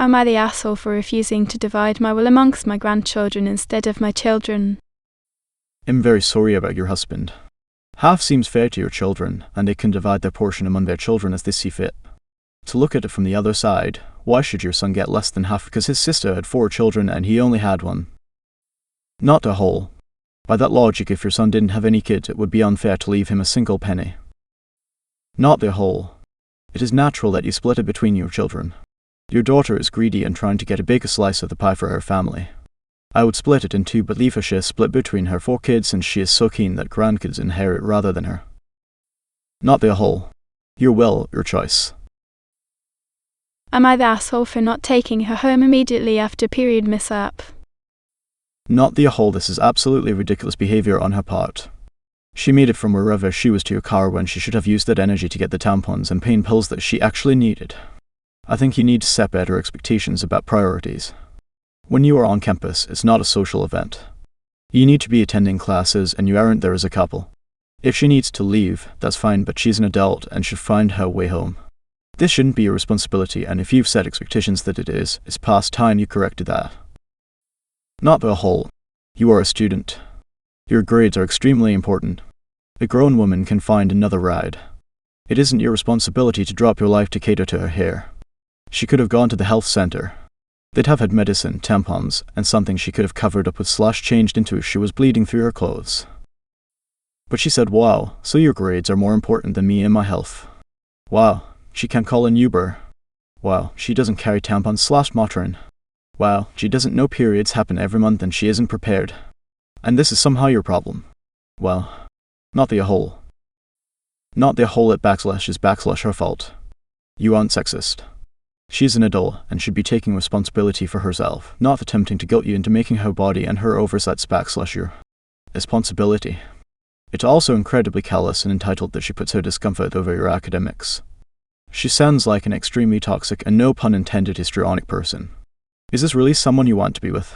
Am I the asshole for refusing to divide my will amongst my grandchildren instead of my children? I'm very sorry about your husband. Half seems fair to your children, and they can divide their portion among their children as they see fit. To look at it from the other side, why should your son get less than half because his sister had 4 children and he only had 1? Not the whole. By that logic, if your son didn't have any kids, it would be unfair to leave him a single penny. Not the whole. It is natural that you split it between your children. Your daughter is greedy and trying to get a bigger slice of the pie for her family. I would split it in 2 but leave her share split between her 4 kids since she is so keen that grandkids inherit rather than her. Not the whole. Your will, your choice. Am I the asshole for not taking her home immediately after period mishap? Not the whole. This is absolutely ridiculous behavior on her part. She made it from wherever she was to your car when she should have used that energy to get the tampons and pain pills that she actually needed. I think you need to set better expectations about priorities. When you are on campus, it's not a social event. You need to be attending classes and you aren't there as a couple. If she needs to leave, that's fine, but she's an adult and should find her way home. This shouldn't be your responsibility, and if you've set expectations that it is, it's past time you corrected that. Not the whole. You are a student. Your grades are extremely important. A grown woman can find another ride. It isn't your responsibility to drop your life to cater to her hair. She could have gone to the health center. They'd have had medicine, tampons, and something she could have covered up with / changed into if she was bleeding through her clothes. But she said, wow, so your grades are more important than me and my health. Wow, she can't call an Uber. Wow, she doesn't carry tampons / Motrin. Wow, she doesn't know periods happen every month and she isn't prepared. And this is somehow your problem. Well, not the whole. Not the whole at / her fault. You aren't sexist. She's an adult and should be taking responsibility for herself, not attempting to guilt you into making her body and her oversights / your responsibility. It's also incredibly callous and entitled that she puts her discomfort over your academics. She sounds like an extremely toxic and no pun intended histrionic person. Is this really someone you want to be with?